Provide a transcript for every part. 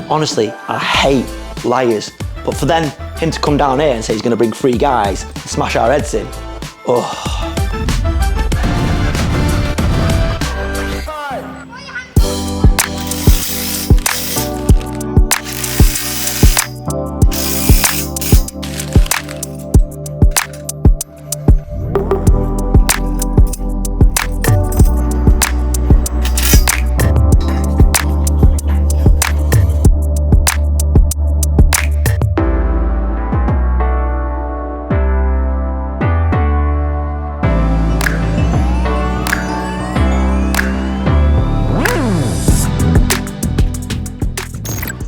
Honestly, I hate liars. But for then him to come down here and say he's gonna bring 3 guys and smash our heads in, oh.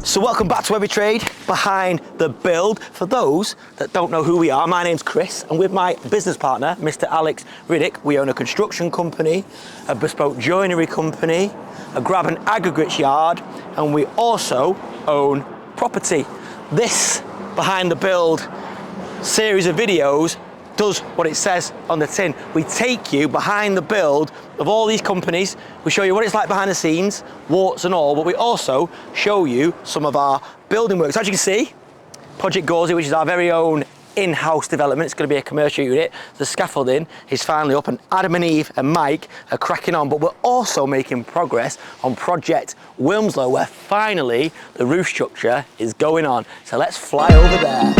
So welcome back to Every Trade Behind the Build. For those that don't know who we are, my name's Chris, and with my business partner, Mr. 𝗕𝗨𝗟𝗃, we own a construction company, a bespoke joinery company, a grab and aggregates yard, and we also own property. This Behind the Build series of videos does what it says on the tin. We take you behind the build of all these companies. We show you what it's like behind the scenes, warts and all, but we also show you some of our building works. As you can see, Project Gorsey, which is our very own in-house development. It's going to be a commercial unit. The scaffolding is finally up, and Adam and Eve and Mike are cracking on, but we're also making progress on Project 𝗕𝗨𝗟𝗗, where finally the roof structure is going on. So let's fly over there.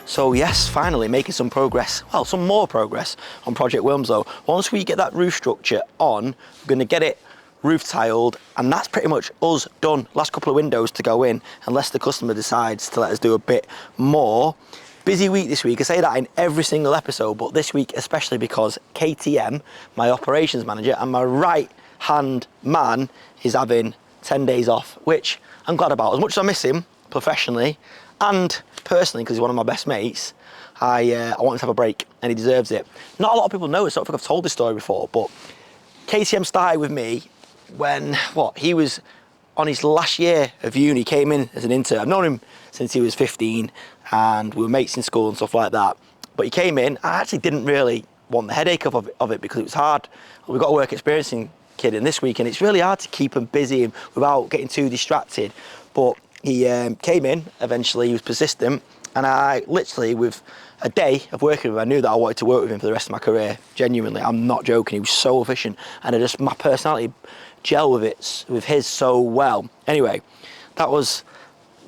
So yes, finally making some progress, well, some more progress on Project 𝗕𝗨𝗟𝗗. Once we get that roof structure on, we're going to get it roof tiled, and that's pretty much us done. Last couple of windows to go in, unless the customer decides to let us do a bit more. Busy week this week. I say that in every single episode, but this week especially because KTM, my operations manager, and my right hand man is having 10 days off, which I'm glad about. As much as I miss him professionally and personally, because he's one of my best mates, I want him to have a break, and he deserves it. Not a lot of people know this, I don't think I've told this story before, but KTM started with me when, he was on his last year of uni, came in as an intern. I've known him since he was 15, and we were mates in school and stuff like that. But he came in, I actually didn't really want the headache of it because it was hard. We've got a work experiencing kid in this week, and it's really hard to keep him busy without getting too distracted. But he came in, eventually he was persistent, and I literally, with a day of working with him, I knew that I wanted to work with him for the rest of my career. Genuinely, I'm not joking, he was so efficient, and my personality gel with his so well. Anyway, that was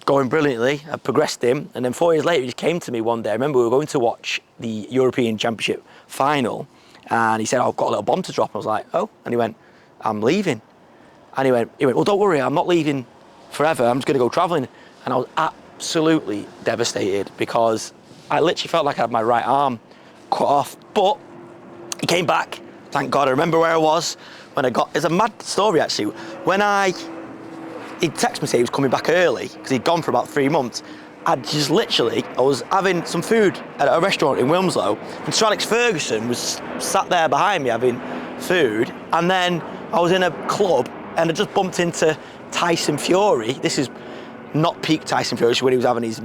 going brilliantly. I progressed him, and then 4 years later he just came to me one day. I remember we were going to watch the European Championship final, and he said, "Oh, I've got a little bomb to drop." I was like, "Oh," and he went, "I'm leaving." And he went, "Well, don't worry, I'm not leaving forever, I'm just going to go traveling." And I was absolutely devastated because I literally felt like I had my right arm cut off. But he came back, thank God. I remember where I was when I got, it's a mad story actually. He'd text me saying he was coming back early because he'd gone for about 3 months. I was having some food at a restaurant in 𝗕𝗨𝗟𝗃, and Sir Alex Ferguson was sat there behind me having food, and then I was in a club and I just bumped into Tyson Fury. This is not peak Tyson Fury, when he was having his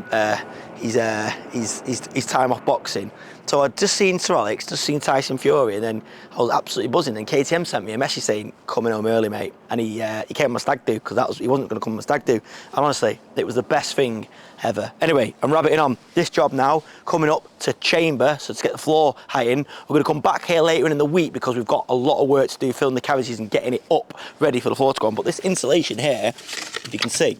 time off boxing. So I'd just seen Sir Alex, just seen Tyson Fury, and then I was absolutely buzzing. And KTM sent me a message saying, "Coming home early, mate." And he came on my stag do, because he wasn't going to come on my stag do. And honestly, it was the best thing ever. Anyway, I'm rabbiting on. This job now, coming up to chamber, so to get the floor height in. We're going to come back here later in the week because we've got a lot of work to do, filling the cavities and getting it up, ready for the floor to go on. But this insulation here, if you can see,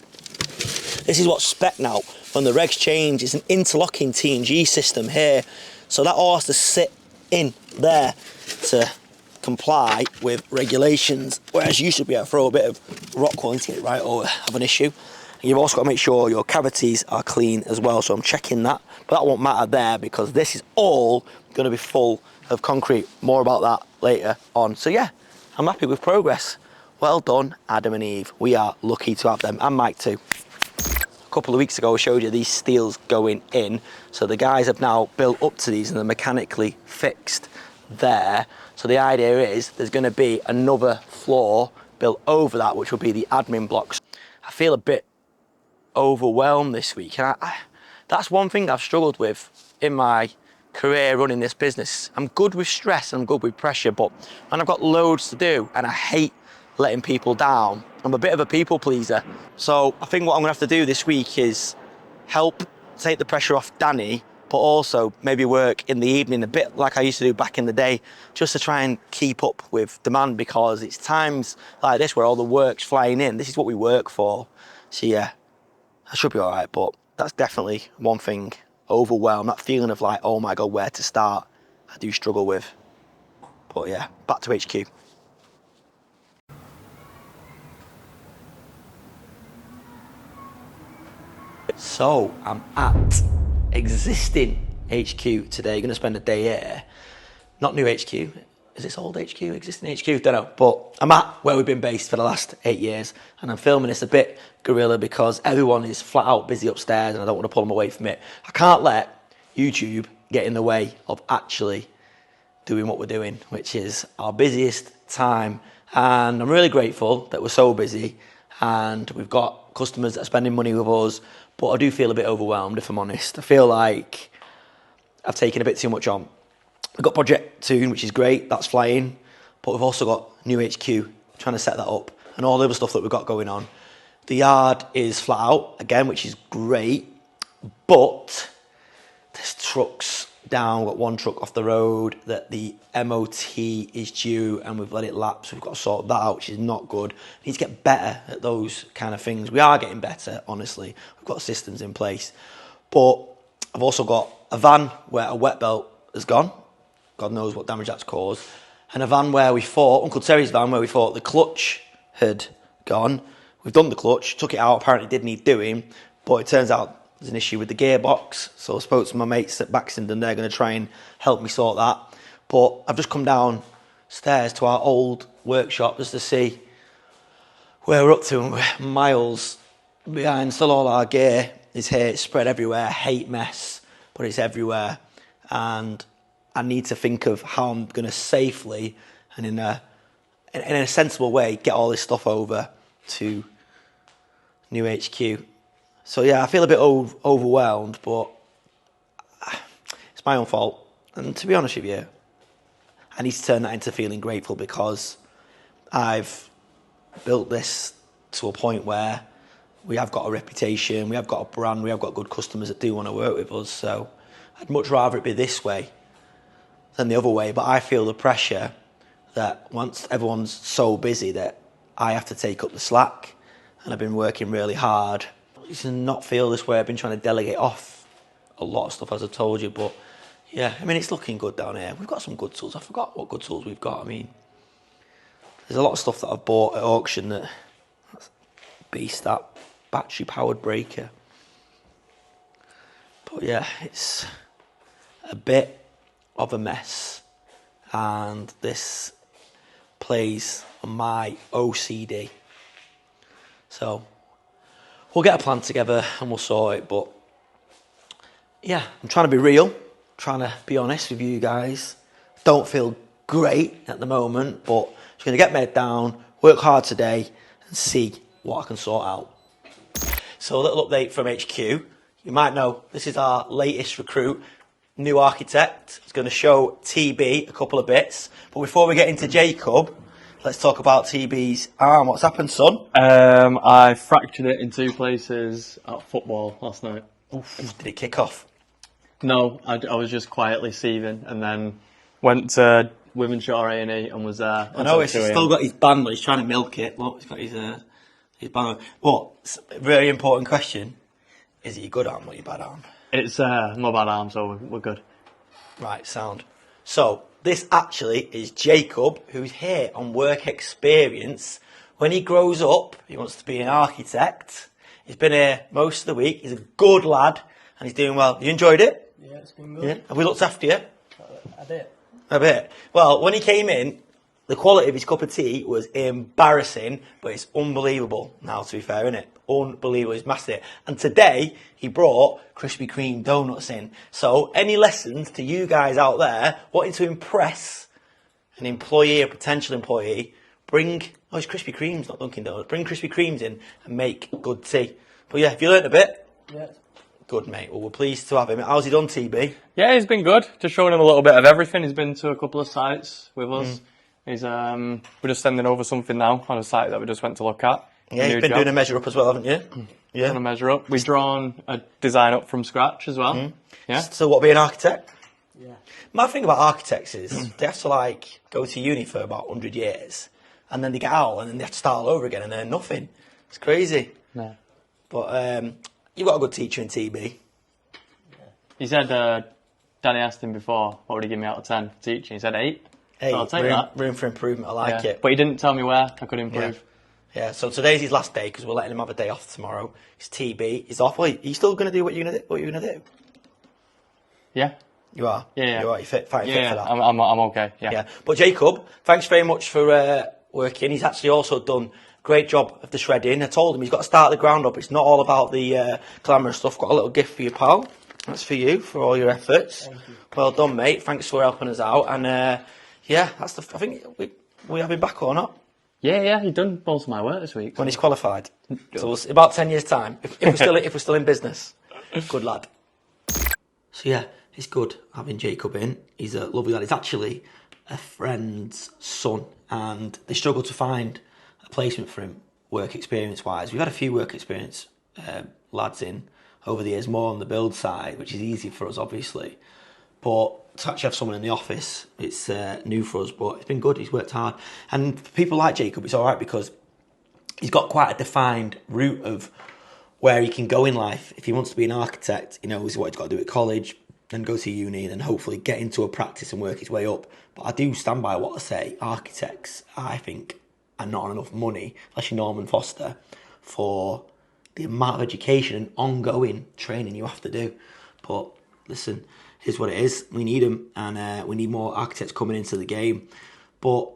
this is what's spec now. When the regs change, it's an interlocking T&G system here. So that all has to sit in there to comply with regulations, whereas you should be able to throw a bit of rock wool into it, right, or have an issue. And you've also got to make sure your cavities are clean as well, so I'm checking that, but that won't matter there because this is all going to be full of concrete. More about that later on. So yeah, I'm happy with progress. Well done, Adam and Eve. We are lucky to have them, and Mike too. A couple of weeks ago I showed you these steels going in, so the guys have now built up to these and they're mechanically fixed there. So the idea is there's going to be another floor built over that, which will be the admin blocks. I feel a bit overwhelmed this week, and that's one thing I've struggled with in my career running this business. I'm good with stress and I'm good with pressure, but when I've got loads to do and I hate letting people down, I'm a bit of a people pleaser. So I think what I'm gonna have to do this week is help take the pressure off Danny, but also maybe work in the evening a bit like I used to do back in the day, just to try and keep up with demand, because it's times like this where all the work's flying in. This is what we work for. So yeah, I should be all right, but that's definitely one thing. Overwhelmed, that feeling of like, oh my God, where to start, I do struggle with. But yeah, back to HQ. So I'm at existing HQ today, gonna spend a day here. Not new HQ, is this old HQ, existing HQ? Don't know, but I'm at where we've been based for the last 8 years, and I'm filming this a bit guerrilla because everyone is flat out busy upstairs and I don't want to pull them away from it. I can't let YouTube get in the way of actually doing what we're doing, which is our busiest time. And I'm really grateful that we're so busy and we've got customers that are spending money with us, but I do feel a bit overwhelmed, if I'm honest. I feel like I've taken a bit too much on. We've got Project soon, which is great, that's flying, but we've also got new HQ, trying to set that up, and all the other stuff that we've got going on. The yard is flat out, again, which is great, but there's trucks down. We've got one truck off the road that the MOT is due, and we've let it lapse. We've got to sort that out, which is not good. We need to get better at those kind of things. We are getting better, honestly. We've got systems in place. But I've also got a van where a wet belt has gone. God knows what damage that's caused. And a van where we thought, Uncle Terry's van, where we thought the clutch had gone. We've done the clutch, took it out, apparently did need doing, but it turns out there's an issue with the gearbox. So I spoke to my mates at Baxenden, they're going to try and help me sort that. But I've just come downstairs to our old workshop just to see where we're up to, and we're miles behind. Still all our gear is here, it's spread everywhere. I hate mess, but it's everywhere. And I need to think of how I'm going to safely and in a sensible way get all this stuff over to new HQ. So yeah, I feel a bit overwhelmed, but it's my own fault. And to be honest with you, I need to turn that into feeling grateful, because I've built this to a point where we have got a reputation, we have got a brand, we have got good customers that do want to work with us. So I'd much rather it be this way than the other way. But I feel the pressure that once everyone's so busy that I have to take up the slack, and I've been working really hard. I used to not feel this way. I've been trying to delegate off a lot of stuff, as I told you, but yeah, I mean, it's looking good down here. We've got some good tools. I forgot what good tools we've got. I mean, there's a lot of stuff that I've bought at auction that beast, that battery powered breaker. But yeah, it's a bit of a mess, and this plays on my OCD. So we'll get a plan together and we'll sort it. But yeah, I'm trying to be real, trying to be honest with you guys. Don't feel great at the moment, but just going to get my head down, work hard today, and see what I can sort out. So a little update from HQ. You might know this is our latest recruit, new architect. It's going to show TB a couple of bits. But before we get into Jacob, let's talk about TB's arm. What's happened, son? I fractured it in 2 places at football last night. Oof. Did it kick off? No, I was just quietly seething, and then went to Wythenshawe A&E and was there. I know, he's still got his band, but he's trying to milk it. Look, he's got his band. What? Very important question. Is it your good arm or your bad arm? It's my bad arm, so we're good. Right, sound. So, this actually is Jacob, who's here on work experience. When he grows up, he wants to be an architect. He's been here most of the week. He's a good lad, and he's doing well. You enjoyed it? Yeah, it's been good. Yeah. Have we looked after you? A bit. A bit. Well, when he came in, the quality of his cup of tea was embarrassing, but it's unbelievable now, to be fair, isn't it? Unbelievable. He's mastered it. And today, he brought Krispy Kreme donuts in. So, any lessons to you guys out there wanting to impress an employee, a potential employee, it's Krispy Kremes, not Dunkin' Donuts. Bring Krispy Kremes in and make good tea. But yeah, have you learnt a bit? Yeah. Good, mate. Well, we're pleased to have him. How's he done, TB? Yeah, he's been good. Just showing him a little bit of everything. He's been to a couple of sites with us. He's we're just sending over something now on a site that we just went to look at. Yeah, you've been doing a measure up as well, haven't you? Yeah. Doing a measure up. We've drawn a design up from scratch as well. Yeah. So what, be an architect? Yeah. My thing about architects is they have to go to uni for about 100 years and then they get out and then they have to start all over again and they're nothing. It's crazy. Yeah. But you've got a good teacher in TB. He said, Danny asked him before, what would he give me out of 10 for teaching? He said 8. Hey, So I'll take that. room for improvement. I like it. But he didn't tell me where I could improve. Yeah, so today's his last day because we're letting him have a day off tomorrow. His TB. He's off. Wait, are you still going to do what you're going to do? Yeah. You are? Yeah. You are? You're fit for that? I'm okay. Yeah. Yeah. But Jacob, thanks very much for working. He's actually also done a great job of the shredding. I told him he's got to start at the ground up. It's not all about the glamorous stuff. Got a little gift for you, pal. That's for you, for all your efforts. Thank you. Well done, mate. Thanks for helping us out. And yeah, I think we have him back or not? Yeah, he done most of my work this week. When he's qualified. So we'll see, about 10 years' time, if we're still in business. Good lad. So yeah, it's good having Jacob in. He's a lovely lad. He's actually a friend's son, and they struggle to find a placement for him, work experience-wise. We've had a few work experience lads in over the years, more on the build side, which is easy for us, obviously. But to actually have someone in the office, it's new for us, but it's been good. He's worked hard. And for people like Jacob, it's all right because he's got quite a defined route of where he can go in life. If he wants to be an architect, he knows what he's got to do at college, then go to uni, and then hopefully get into a practice and work his way up. But I do stand by what I say. Architects, I think, are not on enough money, especially Norman Foster, for the amount of education and ongoing training you have to do. But listen, here's what it is. We need them, and we need more architects coming into the game. But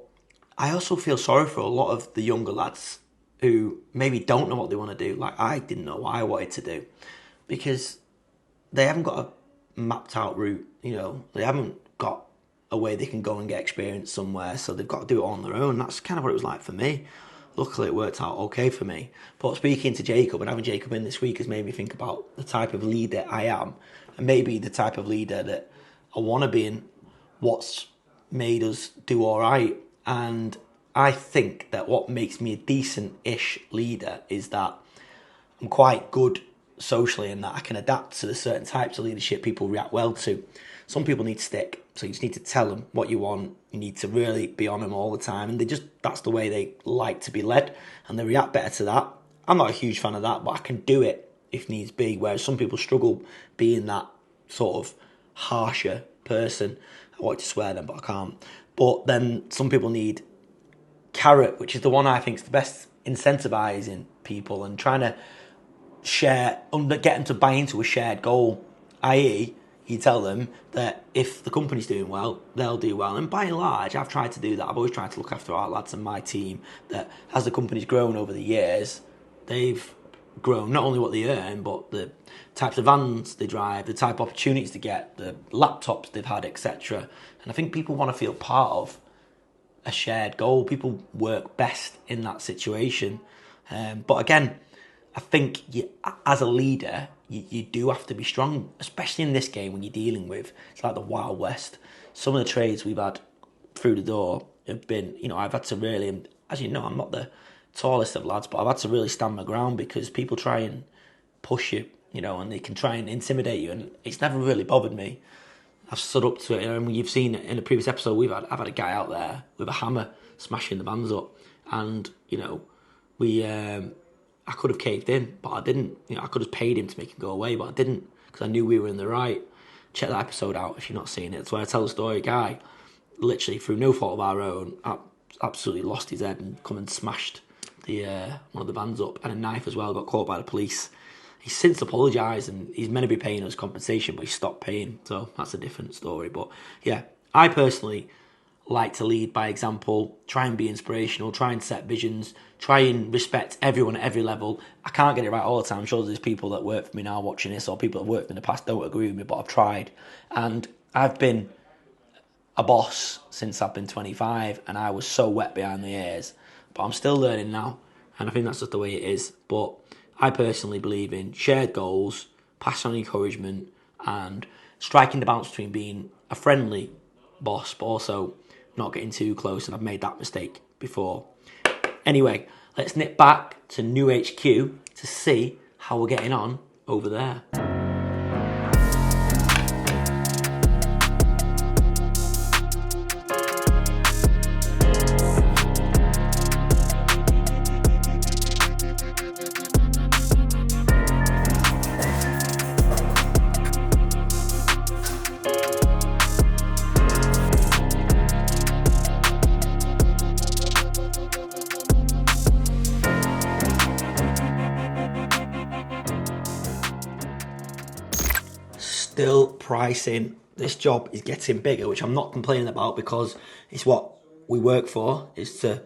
I also feel sorry for a lot of the younger lads who maybe don't know what they want to do. Like I didn't know what I wanted to do because they haven't got a mapped out route. They haven't got a way they can go and get experience somewhere, so they've got to do it on their own. That's kind of what it was like for me. Luckily, it worked out okay for me. But speaking to Jacob and having Jacob in this week has made me think about the type of leader I am, and maybe the type of leader that I want to be in, what's made us do all right. And I think that what makes me a decent-ish leader is that I'm quite good socially in that I can adapt to the certain types of leadership people react well to. Some people need stick, so you just need to tell them what you want. You need to really be on them all the time, and that's the way they like to be led, and they react better to that. I'm not a huge fan of that, but I can do it if needs be, whereas some people struggle being that sort of harsher person. I want to swear them, but I can't. But then some people need carrot, which is the one I think is the best, incentivising people and trying to get them to buy into a shared goal, i.e., you tell them that if the company's doing well, they'll do well. And by and large, I've tried to do that. I've always tried to look after our lads and my team, that as the company's grown over the years, they've grown not only what they earn, but the types of vans they drive, the type of opportunities they get, the laptops they've had, etc. And I think people want to feel part of a shared goal. People work best in that situation. But again, I think as a leader, you do have to be strong, especially in this game when you're dealing with, it's like the Wild West. Some of the trades we've had through the door have been, I've had to really, as you know, I'm not the tallest of lads, but I've had to really stand my ground because people try and push you, and they can try and intimidate you, and it's never really bothered me. I've stood up to it, and you've seen in a previous episode I've had a guy out there with a hammer smashing the vans up, and I could have caved in, but I didn't. I could have paid him to make him go away, but I didn't because I knew we were in the right. Check that episode out if you've not seen it. It's where I tell the story. A guy literally through no fault of our own, absolutely lost his head and come and smashed the one of the vans up, and a knife as well, got caught by the police. He's since apologised and he's meant to be paying us compensation, but he stopped paying, so that's a different story. But yeah, I personally like to lead by example, try and be inspirational, try and set visions, try and respect everyone at every level. I can't get it right all the time. I'm sure there's people that work for me now watching this, or people that have worked for me in the past don't agree with me, but I've tried. And I've been a boss since I've been 25, and I was so wet behind the ears, but I'm still learning now, and I think that's just the way it is. But I personally believe in shared goals, passion and encouragement, and striking the balance between being a friendly boss but also not getting too close, and I've made that mistake before. Anyway, let's nip back to New HQ to see how we're getting on over there. Still pricing. This job is getting bigger, which I'm not complaining about, because it's what we work for, is to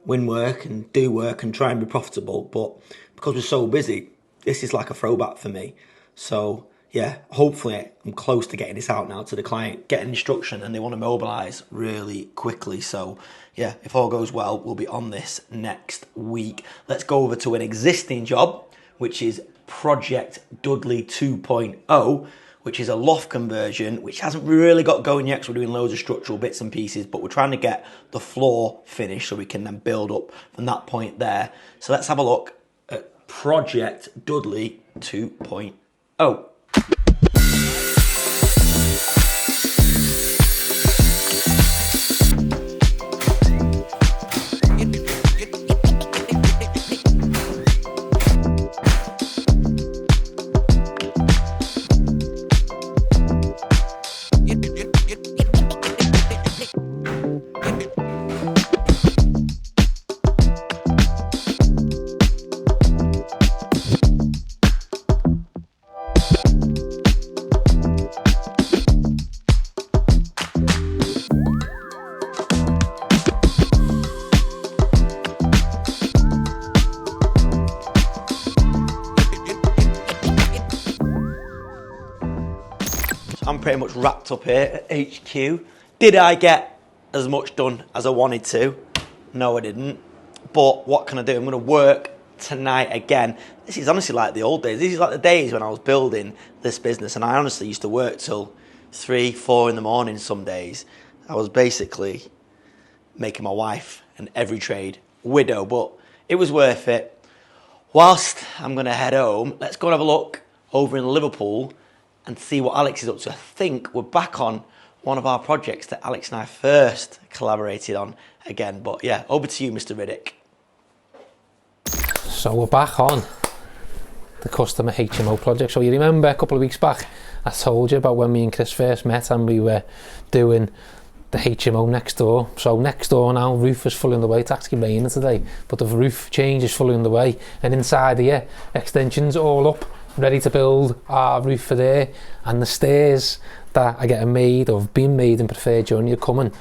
win work and do work and try and be profitable. But because we're so busy, this is like a throwback for me. So yeah, hopefully I'm close to getting this out now to the client, getting instruction, and they want to mobilise really quickly. So yeah, if all goes well, we'll be on this next week. Let's go over to an existing job, which is Project Dudley 2.0, which is a loft conversion, which hasn't really got going yet because we're doing loads of structural bits and pieces, but we're trying to get the floor finished so we can then build up from that point there. So let's have a look at Project Dudley 2.0. I'm pretty much wrapped up here at HQ. Did I get as much done as I wanted to? No, I didn't. But what can I do? I'm going to work tonight again. This is honestly like the old days. This is like the days when I was building this business, and I honestly used to work till 3, 4 in the morning some days. I was basically making my wife an every trade widow, but it was worth it. Whilst I'm going to head home, let's go and have a look over in Liverpool and see what Alex is up to. I think we're back on one of our projects that Alex and I first collaborated on again. But yeah, over to you, Mr. Riddick. So we're back on the customer HMO project. So you remember a couple of weeks back, I told you about when me and Chris first met and we were doing the HMO next door. So next door now, roof is fully underway. It's actually raining today, but the roof change is fully underway. And inside here, extensions all up, ready to build our roof for there, and the stairs that are getting made or have been made in Preferred Journey are coming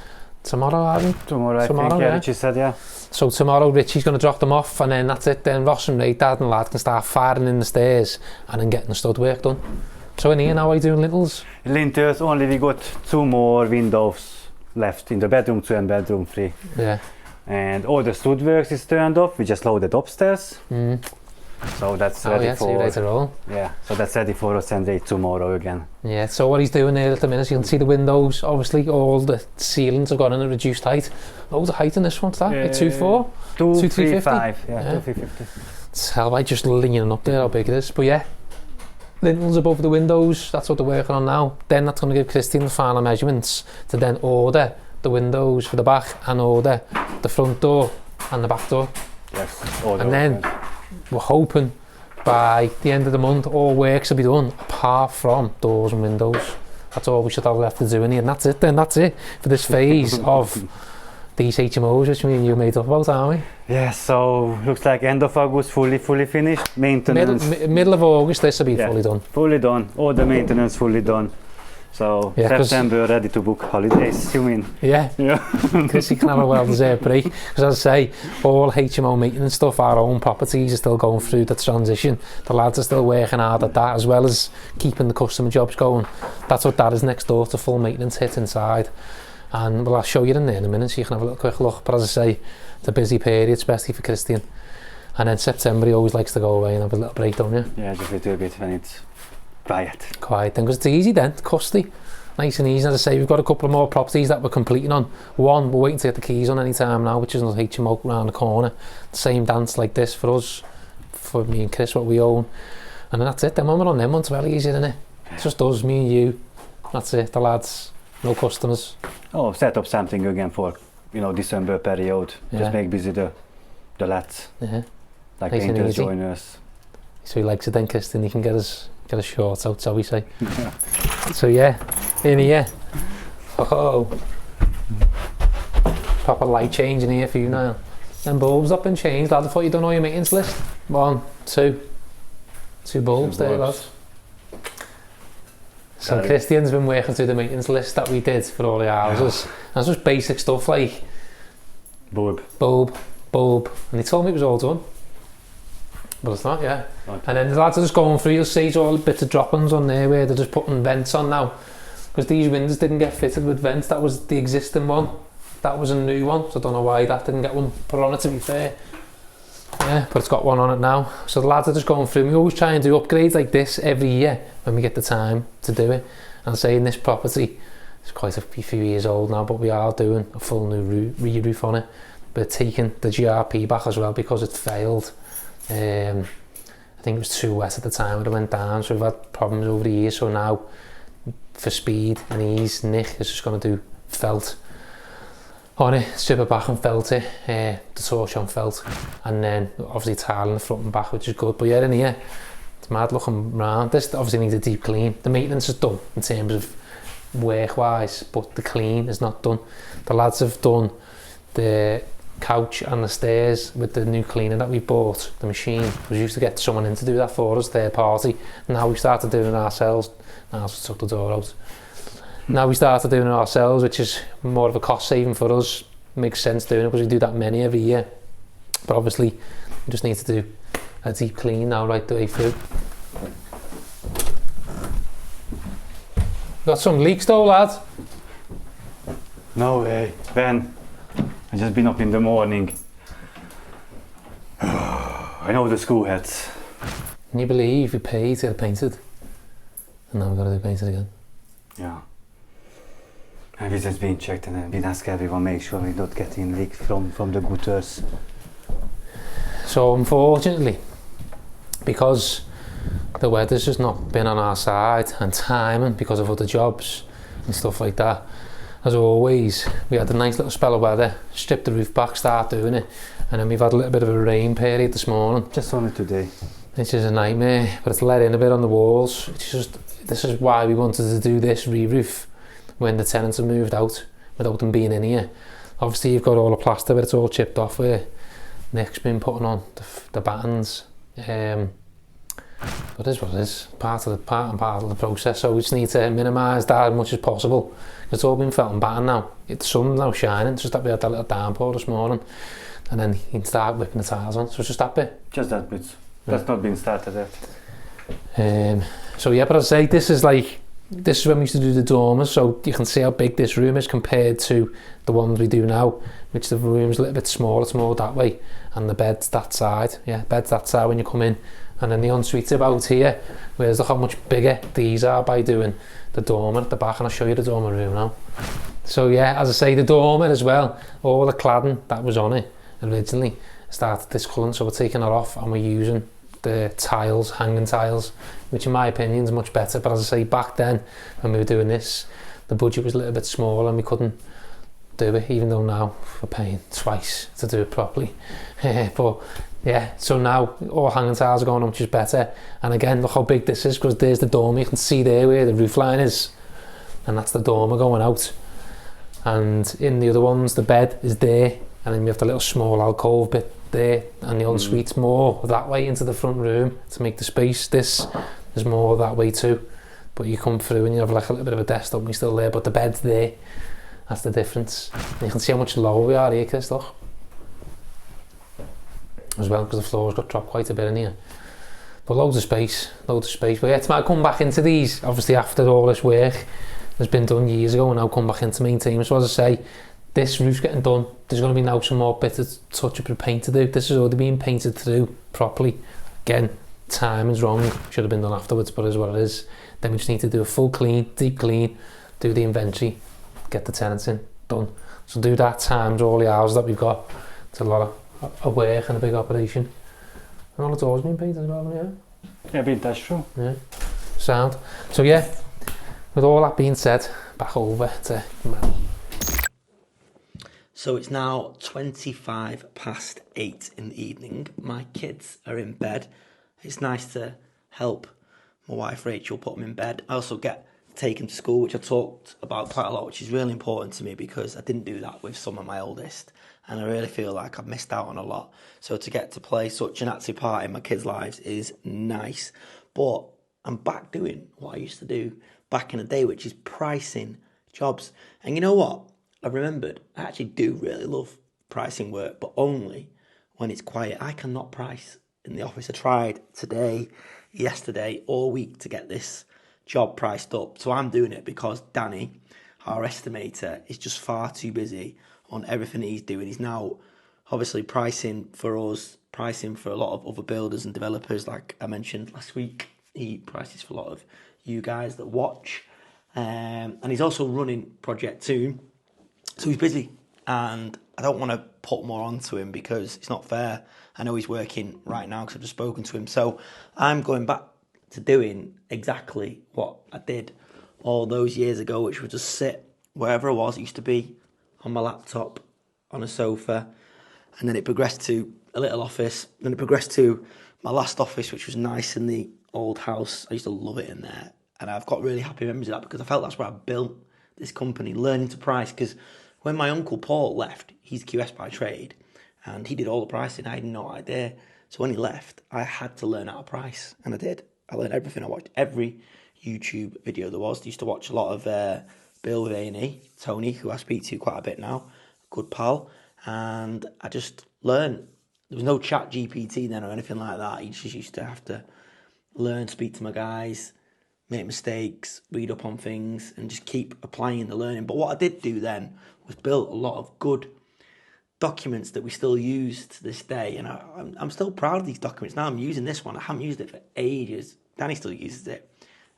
tomorrow, Aaron? Tomorrow, I think, yeah, Richie said, yeah. So tomorrow Richie's going to drop them off, and then that's it. Then Ross and Ray, Dad and Lad can start firing in the stairs and then getting the stud work done. So in here now, are you doing lintels? Lintels only, we got 2 more windows left in the bedroom 2 and bedroom 3. Yeah. And all the stud works is turned off, we just loaded upstairs. So that's ready so you're ready to roll. Yeah, so that's ready for us and tomorrow again. Yeah, so what he's doing there at the minute, you can see the windows, obviously all the ceilings have gone in a reduced height. Loads of height in this one, is that? Like 2.4? 2.35, yeah, 2.350. Tell by just leaning up there how big it is. But yeah, lintels above the windows, that's what they're working on now. Then that's going to give Christine the final measurements to then order the windows for the back and order the front door and the back door. Yes, and then we're hoping by the end of the month all works will be done apart from doors and windows. That's all we should have left to do in here. And that's it then, that's it for this phase of these HMOs, which me and you made up about, aren't we? Yeah, so looks like end of August, fully finished. Maintenance. Middle of August, this will be fully done. Fully done. All the maintenance fully done. So September ready to book holidays, you mean? Yeah. Chris, you can have a well-deserved break. Because as I say, all HMO maintenance stuff, our own properties are still going through the transition. The lads are still working hard at that, as well as keeping the customer jobs going. That's what that is next door to full maintenance hit inside. And well, I'll show you in there in a minute so you can have a little quick look. But as I say, it's a busy period, especially for Christian. And then September he always likes to go away and have a little break, don't you? Yeah, just a little bit when it's quiet then, because it's easy then, it's costly, nice and easy. As I say, we've got a couple of more properties that we're completing on. One we're waiting to get the keys on any time now, which is another HMO around the corner. The same dance like this for us, for me and Chris, what we own. And then that's it. Then when we're on them ones, well easy, isn't it? It's just us, me and you, that's it. The lads, no customers. Oh, set up something again for December period. Just make busy the lads, like nice painters, joiners. So he likes it then, Christian, he can get his shorts out, so we say. So yeah, in here. Oh, proper light change in here for you now. And bulbs up and changed, lad. I thought you'd done all your maintenance list. 1, 2 bulbs there, lad. So Christian's been working through the maintenance list that we did for all the houses. And it's just basic stuff like bulb, and he told me it was all done. But it's not, yeah. And then the lads are just going through, you'll see all the bits of drop-ins on there where they're just putting vents on now. Because these windows didn't get fitted with vents, that was the existing one. That was a new one, so I don't know why that didn't get one put on it, to be fair. Yeah, but it's got one on it now. So the lads are just going through. We always try and do upgrades like this every year when we get the time to do it. And I say in this property, it's quite a few years old now, but we are doing a full new re-roof on it. But taking the GRP back as well because it failed. I think it was too wet at the time when it went down, so we've had problems over the years. So now, for speed and ease, Nick is just going to do felt on it, strip it back and felt it, the torsion felt, and then obviously tiling the front and back, which is good. But yeah, in here, it's mad looking round. This obviously needs a deep clean. The maintenance is done in terms of work-wise, but the clean is not done. The lads have done the couch and the stairs with the new cleaner that we bought. The machine was used to get someone in to do that for us, third party. Now we started doing it ourselves. Now I took the door out. Now we started doing it ourselves, which is more of a cost saving for us. Makes sense doing it because we do that many every year. But obviously we just need to do a deep clean now right the way through. Got some leaks though, lads? No way, Ben. I just been up in the morning. I know the screw heads. Can you believe we paid to get it painted? And now we've got to do painted again. Yeah. And we just been checked and been asked everyone make sure we're not getting leaks from the gutters. So unfortunately, because the weather's just not been on our side and timing because of other jobs and stuff like that, as always, we had a nice little spell of weather, stripped the roof back, start doing it, and then we've had a little bit of a rain period this morning. Just only today. Which is a nightmare, but it's let in a bit on the walls. It's just, this is why we wanted to do this re-roof when the tenants have moved out, without them being in here. Obviously you've got all the plaster, but it's all chipped off where Nick's been putting on the battens. But it is what it is, part and part of the process, so we just need to minimise that as much as possible. It's all been felt and battened now. The sun's now shining, it's just that we had that little downpour this morning, and then you can start whipping the tiles on, so it's just that bit. Just that bit. That's not been started yet. So yeah, but I'd say this is when we used to do the dormers, so you can see how big this room is compared to the ones we do now, which the room's a little bit smaller, it's more that way, and the bed's that side. Yeah, bed's that side when you come in. And then the ensuite's about here, whereas look how much bigger these are by doing the dormer at the back, and I'll show you the dormer room now. So yeah, as I say, the dormer as well, all the cladding that was on it originally started discolouring, so we're taking it off and we're using the tiles, hanging tiles, which in my opinion is much better. But as I say, back then when we were doing this, the budget was a little bit small and we couldn't do it, even though now we're paying twice to do it properly. But yeah, so now all hanging tiles are going on, which is better. And again, look how big this is, because there's the dormer, you can see there where the roof line is. and that's the dormer going out. And in the other ones, the bed is there, and then you have the little small alcove bit there, and the ensuite's more that way into the front room to make the space. This is more that way too, but you come through and you have like a little bit of a desktop and you're still there, but the bed's there. That's the difference. And you can see how much lower we are here, Chris, look. As well, because the floor's got dropped quite a bit in here. But loads of space, loads of space. But yeah, it's might come back into these, obviously after all this work has been done years ago, and now come back into maintain. So as I say, this roof's getting done. There's going to be now some more bits of touch-up and paint to do. This has already been painted through properly. Again, timing's wrong. Should have been done afterwards, but it is what it is. Then we just need to do a full clean, deep clean, do the inventory, get the tenants in, done. So do that times all the hours that we've got. It's a lot of work and a big operation. And all the doors been painted as well, yeah? Yeah, been that's true. Yeah, sound. So yeah, with all that being said, back over to Mel. So it's now 8:25 in the evening. My kids are in bed. It's nice to help my wife Rachel put them in bed. I also get to take them to school, which I talked about quite a lot, which is really important to me because I didn't do that with some of my oldest. And I really feel like I've missed out on a lot. So to get to play such an active part in my kids' lives is nice. But I'm back doing what I used to do back in the day, which is pricing jobs. And you know what? I remembered I actually do really love pricing work, but only when it's quiet. I cannot price in the office. I tried today, yesterday, all week to get this job priced up. So I'm doing it because Danny, our estimator, is just far too busy on everything he's doing. He's now obviously pricing for us, pricing for a lot of other builders and developers. Like I mentioned last week, he prices for a lot of you guys that watch. And he's also running Project Gorsey. So he's busy, and I don't want to put more onto him because it's not fair. I know he's working right now because I've just spoken to him. So I'm going back to doing exactly what I did all those years ago, which was just sit wherever I was. It used to be on my laptop, on a sofa, and then it progressed to a little office. Then it progressed to my last office, which was nice in the old house. I used to love it in there, and I've got really happy memories of that because I felt that's where I built this company, learning to price. Because when my uncle Paul left, he's QS by trade, and he did all the pricing. I had no idea. So when he left, I had to learn how to price, and I did. I learned everything. I watched every YouTube video there was. I used to watch a lot of Bill with A&E, Tony, who I speak to quite a bit now, good pal, and I just learned. There was no chat GPT then or anything like that. You just used to have to learn, speak to my guys, make mistakes, read up on things, and just keep applying the learning. But what I did do then was build a lot of good documents that we still use to this day. And I'm still proud of these documents. Now I'm using this one. I haven't used it for ages. Danny still uses it.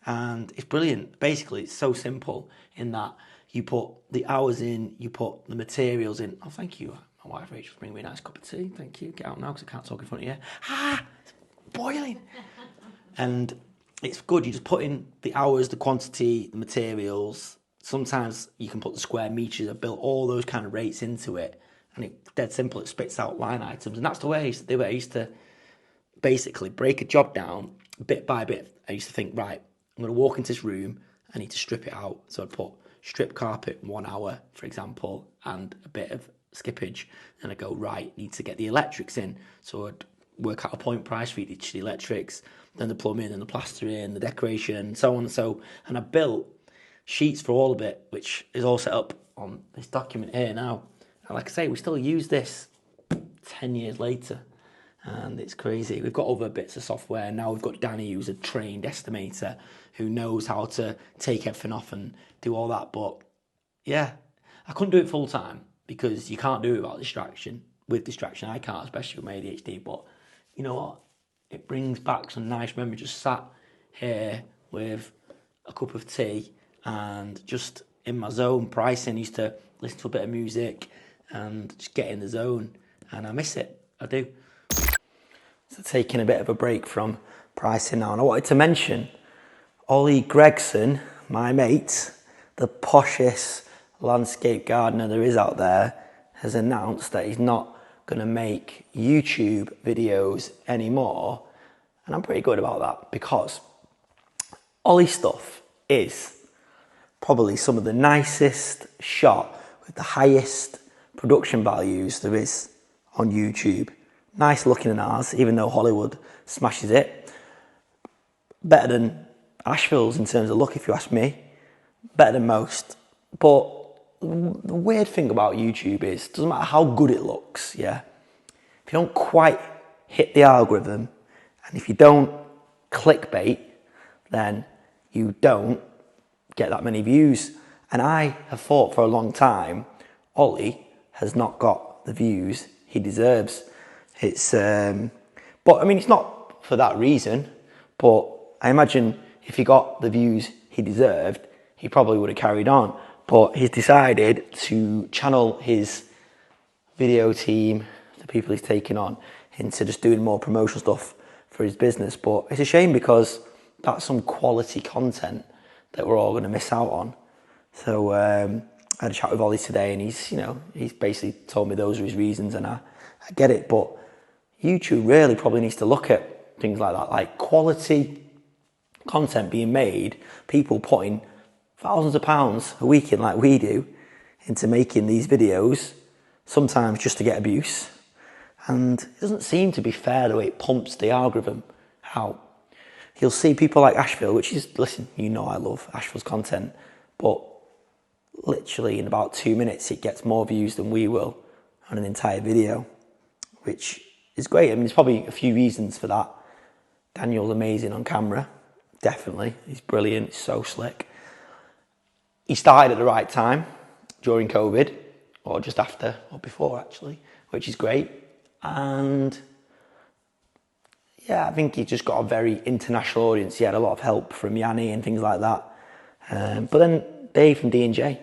And it's brilliant. Basically, it's so simple in that you put the hours in, you put the materials in. Oh, thank you. My wife Rachel's bringing me a nice cup of tea. Thank you. Get out now because I can't talk in front of you. It's boiling. And it's good. You just put in the hours, the quantity, the materials. Sometimes you can put the square meters. I built all those kind of rates into it. And it's dead simple. It spits out line items. And that's the way I used to do it. I used to basically break a job down bit by bit. I used to think, right, I'm going to walk into this room. I need to strip it out. So I'd put strip carpet 1 hour, for example, and a bit of skippage. And I go, right, need to get the electrics in. So I'd work out a point price for each of the electrics, then the plumbing, then the plastering, the decoration, so on and so. And I built sheets for all of it, which is all set up on this document here now. And like I say, we still use this 10 years later. And it's crazy. We've got other bits of software. Now we've got Danny, who's a trained estimator, who knows how to take everything off and do all that. But yeah, I couldn't do it full time because you can't do it without distraction. With distraction, I can't, especially with my ADHD. But you know what? It brings back some nice memories. Just sat here with a cup of tea and just in my zone pricing. I used to listen to a bit of music and just get in the zone. And I miss it. I do. So taking a bit of a break from pricing now. And I wanted to mention Ollie Gregson, my mate, the poshest landscape gardener there is out there, has announced that he's not going to make YouTube videos anymore. And I'm pretty good about that because Ollie's stuff is probably some of the nicest shot with the highest production values there is on YouTube. Nice looking in ours, even though Hollywood smashes it. Better than Asheville's in terms of look, if you ask me. Better than most. But the weird thing about YouTube is, it doesn't matter how good it looks, yeah? If you don't quite hit the algorithm, and if you don't clickbait, then you don't get that many views. And I have thought for a long time, Ollie has not got the views he deserves. It's, but I mean, it's not for that reason, but I imagine if he got the views he deserved, he probably would have carried on. But he's decided to channel his video team, the people he's taken on, into just doing more promotional stuff for his business. But it's a shame because that's some quality content that we're all going to miss out on. So I had a chat with Ollie today, and he's basically told me those are his reasons, and I get it. But YouTube really probably needs to look at things like that, like quality content being made, people putting thousands of pounds a week in, like we do, into making these videos, sometimes just to get abuse. And it doesn't seem to be fair the way it pumps the algorithm out. You'll see people like Asheville, which is, listen, you know I love Asheville's content, but literally in about 2 minutes it gets more views than we will on an entire video, which is great. I mean, there's probably a few reasons for that. Daniel's amazing on camera, definitely. He's brilliant, he's so slick. He started at the right time during COVID, or just after, or before actually, which is great. And yeah, I think he just got a very international audience. He had a lot of help from Yanni and things like that. But then Dave from D&J,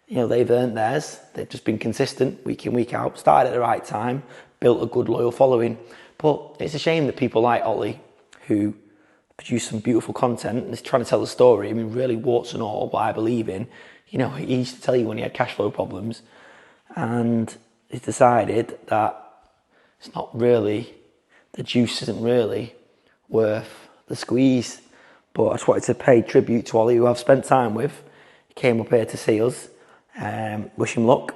they've earned theirs. They've just been consistent week in, week out, started at the right time, built a good loyal following. But it's a shame that people like Ollie, who produce some beautiful content and is trying to tell the story, I mean, really warts and all, what I believe in. He used to tell you when he had cash flow problems, and he's decided that it's not really, the juice isn't really worth the squeeze. But I just wanted to pay tribute to Ollie, who I've spent time with. He came up here to see us. Wish him luck.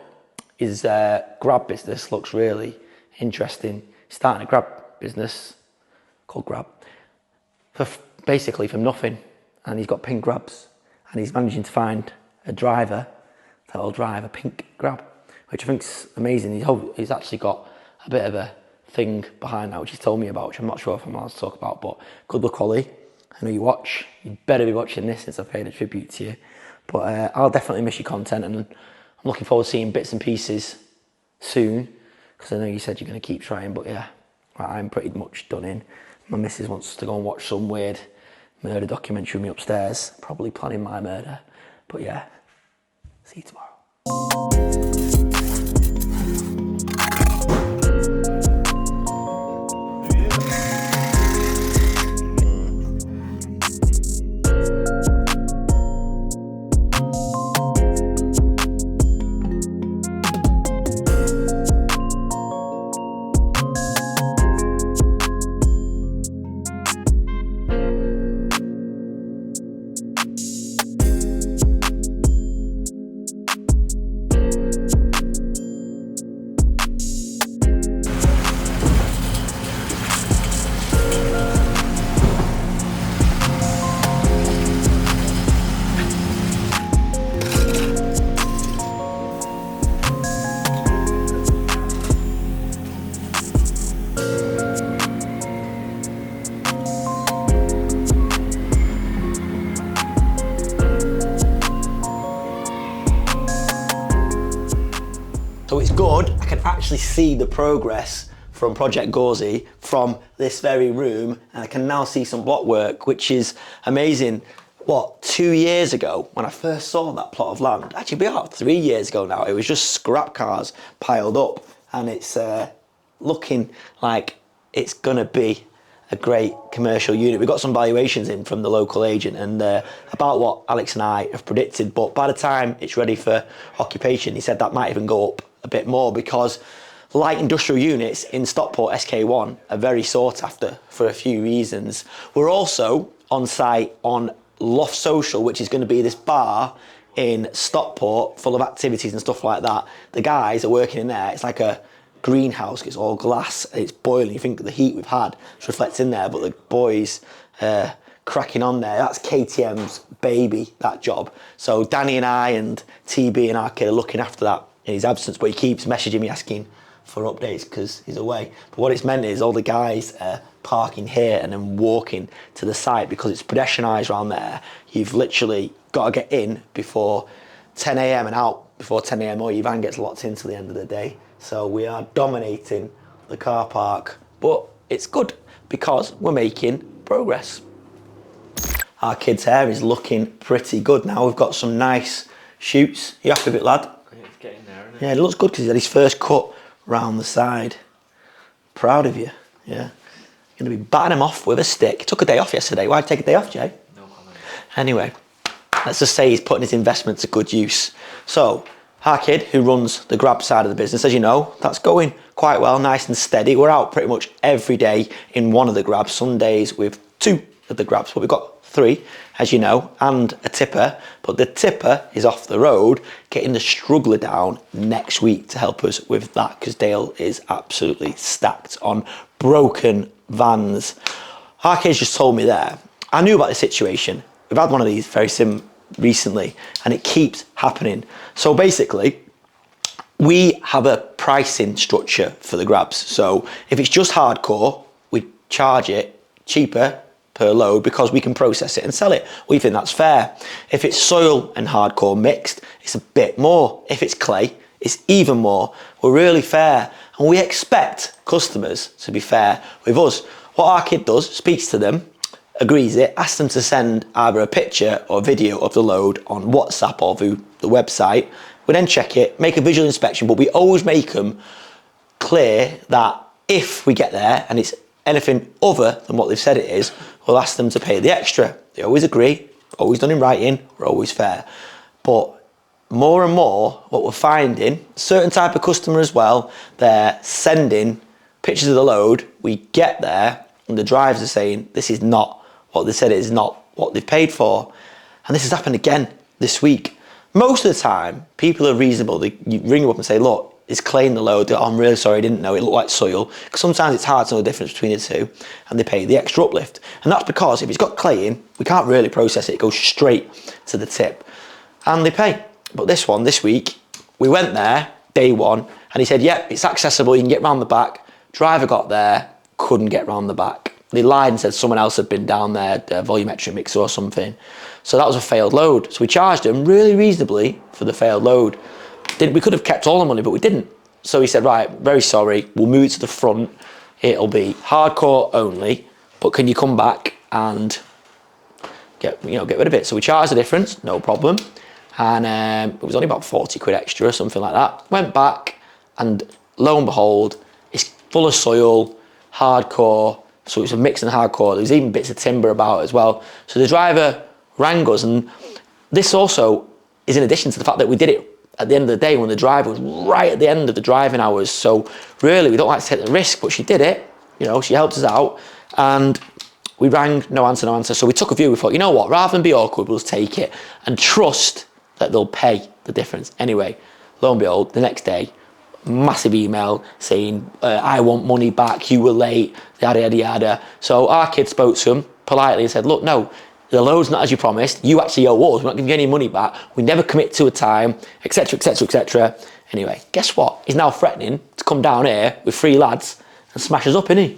His grab business looks really interesting. He's starting a grab business called Grab, basically from nothing. And he's got pink grabs. And he's managing to find a driver that will drive a pink grab, which I think's amazing. He's actually got a bit of a thing behind that, which he's told me about, which I'm not sure if I'm allowed to talk about, but good luck, Ollie. I know you watch. You better be watching this since I've paid a tribute to you. But I'll definitely miss your content, and I'm looking forward to seeing bits and pieces soon, because I know you said you're going to keep trying, but yeah, I'm pretty much done in. My missus wants to go and watch some weird murder documentary with me upstairs, probably planning my murder. But yeah, see you tomorrow. So it's good, I can actually see the progress from Project Gorsey from this very room, and I can now see some block work, which is amazing. 2 years ago, when I first saw that plot of land, actually about 3 years ago now, it was just scrap cars piled up, and it's looking like it's gonna be a great commercial unit. We got some valuations in from the local agent, and about what Alex and I have predicted, but by the time it's ready for occupation, he said that might even go up a bit more, because light industrial units in Stockport SK1 are very sought after for a few reasons. We're also on site on Loft Social, which is going to be this bar in Stockport, full of activities and stuff like that. The guys are working in there. It's like a greenhouse. It's all glass. It's boiling. You think the heat we've had reflects in there, but the boys cracking on there. That's KTM's baby, that job. So Danny and I and TB and our kid are looking after that in his absence, but he keeps messaging me asking for updates because he's away. But what it's meant is all the guys are parking here and then walking to the site because it's pedestrianised around there. You've literally got to get in before 10 a.m. and out before 10 a.m. or your van gets locked in till the end of the day. So we are dominating the car park, but it's good because we're making progress. Our kid's hair is looking pretty good now. We've got some nice shoots. You happy with it, lad? Yeah, it's getting there, isn't it? Yeah, it looks good because he's had his first cut round the side. Proud of you, yeah. Going to be batting him off with a stick. Took a day off yesterday. Why'd you take a day off, Jay? No comment. Anyway, let's just say he's putting his investment to good use. So, our kid, who runs the grab side of the business, as you know, that's going quite well, nice and steady. We're out pretty much every day in one of the grabs. Some days with 2 of the grabs, but we've got 3, as you know, and a tipper. But the tipper is off the road, getting the struggler down next week to help us with that, because Dale is absolutely stacked on broken vans. Our kid's just told me there. I knew about the situation. We've had one of these very recently, and it keeps happening. So basically, we have a pricing structure for the grabs. So if it's just hardcore, we charge it cheaper per load because we can process it and sell it. We think that's fair. If it's soil and hardcore mixed, it's a bit more. If it's clay, it's even more. We're really fair, and we expect customers to be fair with us. What our kid does, speaks to them, agrees it, asks them to send either a picture or video of the load on WhatsApp or through the website. We then check it, make a visual inspection, but we always make them clear that if we get there and it's anything other than what they've said it is, we'll ask them to pay the extra. They always agree, always done in writing, we're always fair. But more and more, what we're finding, certain type of customer as well, they're sending pictures of the load, we get there, and the drivers are saying, this is not what they said it is, not what they've paid for. And this has happened again this week. Most of the time, people are reasonable. You ring them up and say, look, it's clay in the load. Oh, I'm really sorry, I didn't know, it looked like soil. Because sometimes it's hard to know the difference between the two, and they pay the extra uplift. And that's because if it's got clay in, we can't really process it, it goes straight to the tip. And they pay. But this one, this week, we went there, day one, and he said, yep, it's accessible, you can get round the back. Driver got there, couldn't get round the back. They lied and said someone else had been down there, a volumetric mixer or something. So that was a failed load. So we charged him really reasonably for the failed load. We could have kept all the money, but we didn't. So he said, right, very sorry, we'll move it to the front. It'll be hardcore only, but can you come back and get rid of it? So we charged the difference, no problem. And it was only about 40 quid extra or something like that. Went back, and lo and behold, it's full of soil, hardcore. So it's a mix and hardcore. There's even bits of timber about as well. So the driver rang us, and this also is in addition to the fact that we did it at the end of the day when the driver was right at the end of the driving hours. So really, we don't like to take the risk, but she did it. She helped us out, and we rang, no answer. So we took a view. We thought, you know what? Rather than be awkward, we'll just take it and trust that they'll pay the difference. Anyway, lo and behold, the next day, massive email saying, I want money back, you were late, yada, yada, yada. So our kid spoke to him politely and said, look, no, the load's not as you promised, you actually owe us, we're not giving you any money back, we never commit to a time, etc, etc, etc. Anyway, guess what? He's now threatening to come down here with 3 lads and smash us up, innit?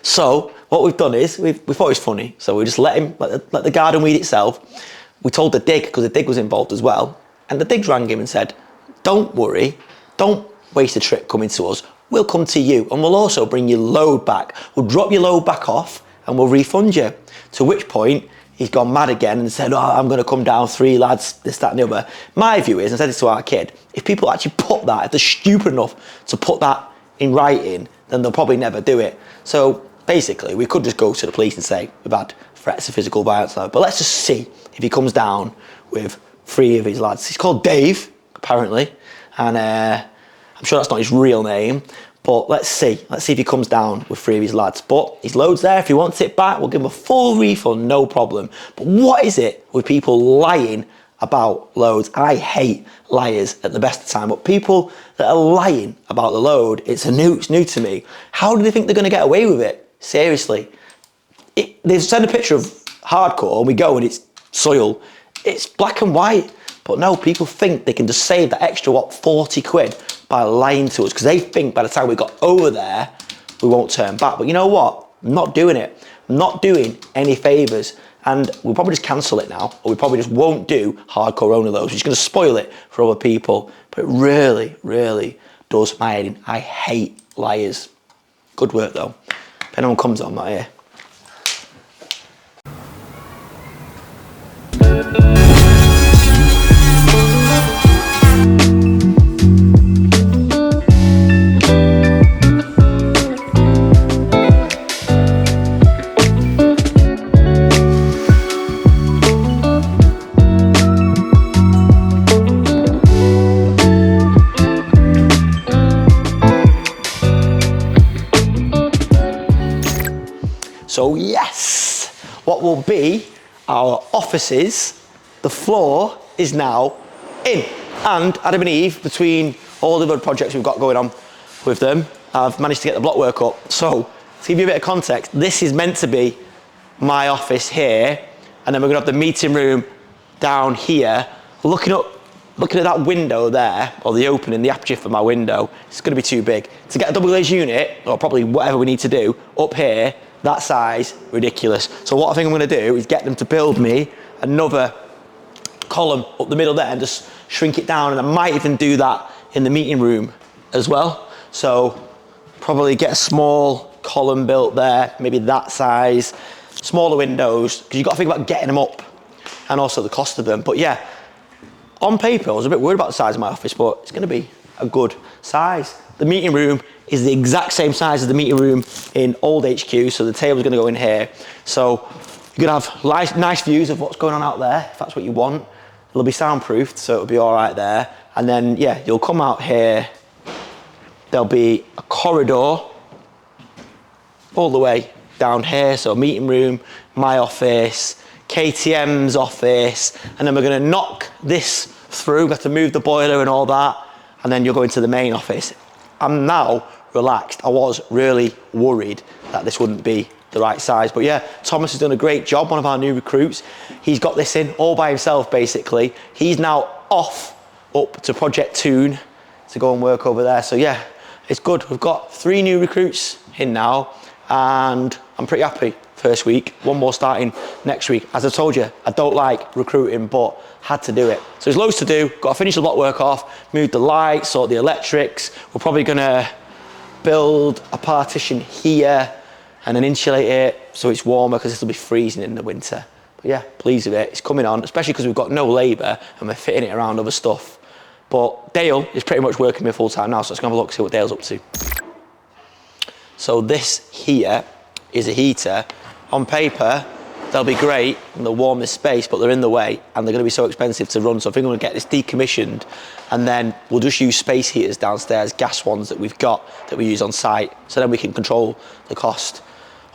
So what we've done is, we thought it was funny, so we just let the garden weed itself. We told the dig, because the dig was involved as well, and the dig rang him and said, don't worry, don't waste a trip coming to us. We'll come to you, and we'll also bring your load back. We'll drop your load back off and we'll refund you. To which point he's gone mad again and said, oh, I'm going to come down, 3 lads, this, that and the other. My view is, and I said this to our kid, if people actually put that, if they're stupid enough to put that in writing, then they'll probably never do it. So basically, we could just go to the police and say, we've had threats of physical violence now, but let's just see if he comes down with 3 of his lads. He's called Dave, apparently. And I'm sure that's not his real name, but let's see if he comes down with 3 of his lads. But his load's there, if he wants it back, we'll give him a full refund, no problem. But what is it with people lying about loads. I hate liars at the best of time, but people that are lying about the load, it's new to me. How do they think they're going to get away with it? Seriously. They send a picture of hardcore and we go and it's soil. It's black and white. But no, people think they can just save that extra, 40 quid by lying to us, because they think by the time we got over there, we won't turn back. But you know what? I'm not doing it. I'm not doing any favours. And we'll probably just cancel it now, or we probably just won't do hardcore owner loads. We're just going to spoil it for other people. But it really, really does my head in. I hate liars. Good work though. If anyone comes on, I'm not here. So yes, what will be our offices, the floor is now in. And Adam and Eve, between all the other projects we've got going on with them, I've managed to get the block work up. So to give you a bit of context, this is meant to be my office here, and then we're gonna have the meeting room down here. Looking at that window there, or the opening, the aperture for my window, it's gonna be too big. To get a double glazed unit, or probably whatever we need to do, up here, that size, ridiculous. So what I think I'm gonna do is get them to build me another column up the middle there and just shrink it down, and I might even do that in the meeting room as well. So probably get a small column built there, maybe that size, smaller windows, because you've got to think about getting them up and also the cost of them. But yeah, on paper, I was a bit worried about the size of my office, but it's gonna be a good size. The meeting room is the exact same size as the meeting room in old HQ, so the table's gonna go in here. So you're gonna have nice views of what's going on out there, if that's what you want. It'll be soundproofed, so it'll be all right there. And then, yeah, you'll come out here, there'll be a corridor all the way down here, so meeting room, my office, KTM's office, and then we're gonna knock this through, we have to move the boiler and all that, and then you'll go into the main office. I'm now relaxed. I was really worried that this wouldn't be the right size, but yeah, Thomas has done a great job, one of our new recruits. He's got this in all by himself, basically. He's now off up to Project Toon to go and work over there. So yeah, it's good. We've got 3 new recruits in now, and I'm pretty happy. First week, 1 more starting next week. As I told you, I don't like recruiting, but had to do it. So there's loads to do. Got to finish the block work off, move the lights, sort the electrics. We're probably gonna build a partition here and then insulate it so it's warmer, because this will be freezing in the winter. But yeah, pleased with it. It's coming on, especially because we've got no labour and we're fitting it around other stuff. But Dale is pretty much working me full time now, so let's go have a look, see what Dale's up to. So this here is a heater. On paper, they'll be great and they'll warm this space, but they're in the way and they're going to be so expensive to run. So I think I'm going to get this decommissioned, and then we'll just use space heaters downstairs, gas ones that we've got that we use on site, so then we can control the cost.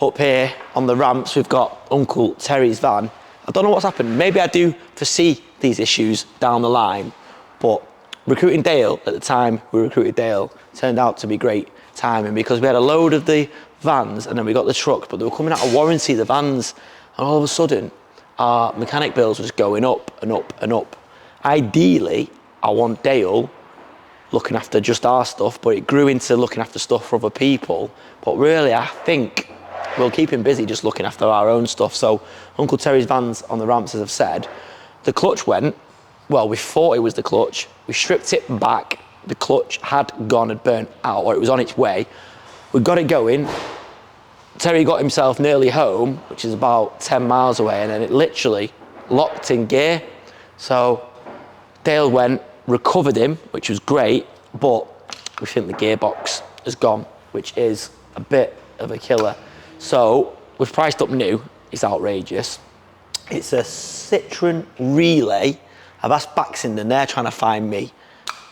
Up here on the ramps, we've got Uncle Terry's van. I don't know what's happened. Maybe I do foresee these issues down the line, but recruiting Dale at the time we recruited Dale turned out to be great timing, because we had a load of the vans and then we got the truck, but they were coming out of warranty, the vans, and all of a sudden our mechanic bills was going up and up and up. Ideally, I want Dale looking after just our stuff, but it grew into looking after stuff for other people. But really, I think we'll keep him busy just looking after our own stuff. So Uncle Terry's van's on the ramps, as I've said. The clutch went, well, we thought it was the clutch. We stripped it back. The clutch had burnt out, or it was on its way. We got it going. Terry got himself nearly home, which is about 10 miles away, and then it literally locked in gear. So Dale went, recovered him, which was great, but we think the gearbox has gone, which is a bit of a killer. So we've priced up new. It's outrageous. It's a Citroen Relay. I've asked Baxenden, they're trying to find me,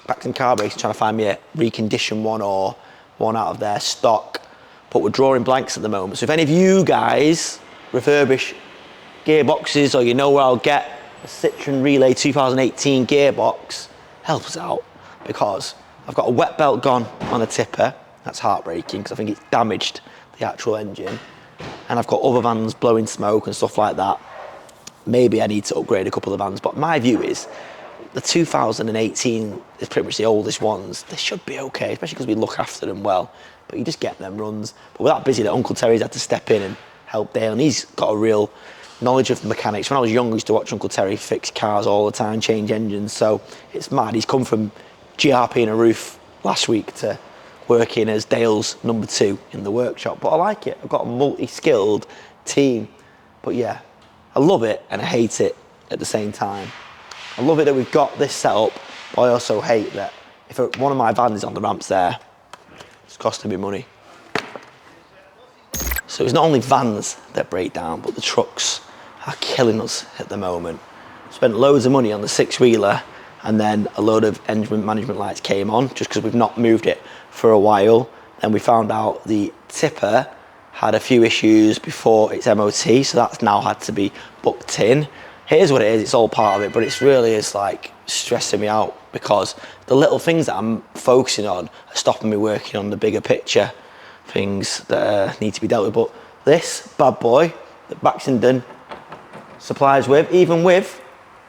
Baxenden Car Brakes trying to find me a reconditioned one or one out of their stock, but we're drawing blanks at the moment. So if any of you guys refurbish gearboxes, or you know where I'll get the Citroen Relay 2018 gearbox helps out, because I've got a wet belt gone on a tipper. That's heartbreaking because I think it's damaged the actual engine. And I've got other vans blowing smoke and stuff like that. Maybe I need to upgrade a couple of vans, but my view is the 2018 is pretty much the oldest ones. They should be okay, especially because we look after them well. But you just get them runs. But we're that busy that Uncle Terry's had to step in and help Dale, and he's got a real knowledge of mechanics. When I was young, I used to watch Uncle Terry fix cars all the time, change engines, so it's mad. He's come from GRP and a roof last week to working as Dale's number 2 in the workshop, but I like it. I've got a multi-skilled team, but yeah, I love it and I hate it at the same time. I love it that we've got this set up, but I also hate that if one of my vans is on the ramps there, it's costing me money. So it's not only vans that break down, but the trucks are killing us at the moment. Spent loads of money on the 6-wheeler, and then a load of engine management lights came on just because we've not moved it for a while. And we found out the tipper had a few issues before its MOT, so that's now had to be booked in. Here's what it is, it's all part of it, but it's really is like stressing me out because the little things that I'm focusing on are stopping me working on the bigger picture things that need to be dealt with. But this bad boy that Baxenden supplies with, even with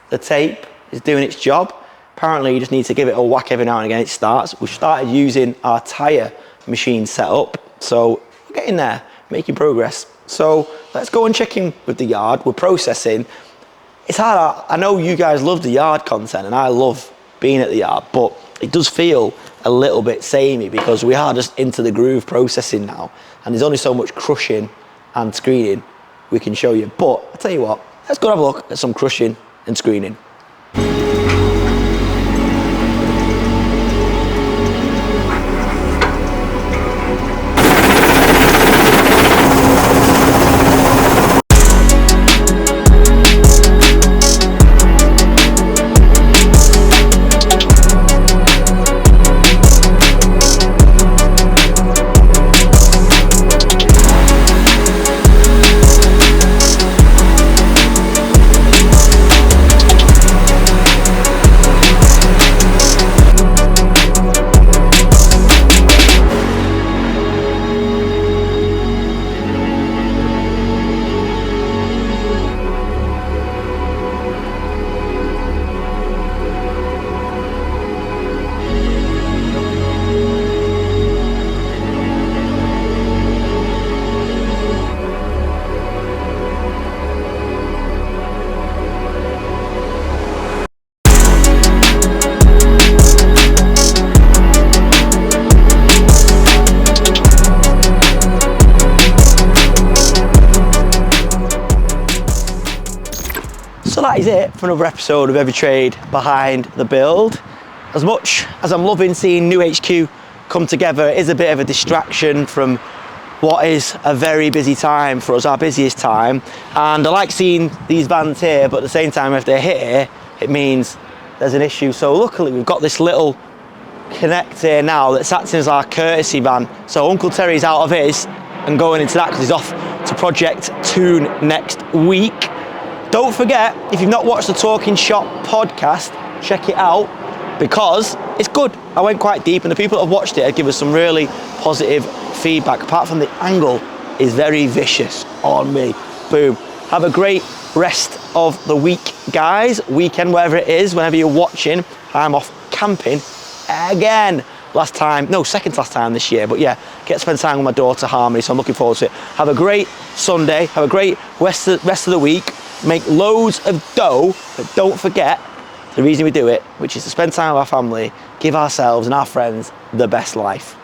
the tape, is doing its job. Apparently you just need to give it a whack every now and again, it starts. We've started using our tyre machine setup, so we're getting there, making progress. So let's go and check in with the yard. We're processing. It's hard, I know you guys love the yard content and I love being at the yard, but it does feel a little bit samey because we are just into the groove processing now, and there's only so much crushing and screening we can show you. But I'll tell you what, let's go have a look at some crushing and screening. So that is it for another episode of Every Trade Behind the Build. As much as I'm loving seeing new HQ come together, it is a bit of a distraction from what is a very busy time for us, our busiest time. And I like seeing these vans here, but at the same time, if they're here, it means there's an issue. So luckily we've got this little connect here now that's acting as our courtesy van. So Uncle Terry's out of his and going into that because he's off to Project Toon next week. Don't forget, if you've not watched the Talking Shop podcast, check it out because it's good. I went quite deep and the people that have watched it have given us some really positive feedback, apart from the angle is very vicious on me. Boom. Have a great rest of the week, guys. Weekend, wherever it is, whenever you're watching. I'm off camping again. Second to last time this year, but yeah, get to spend time with my daughter Harmony, so I'm looking forward to it. Have a great Sunday, have a great rest of the week. Make loads of dough, but don't forget the reason we do it, which is to spend time with our family, give ourselves and our friends the best life.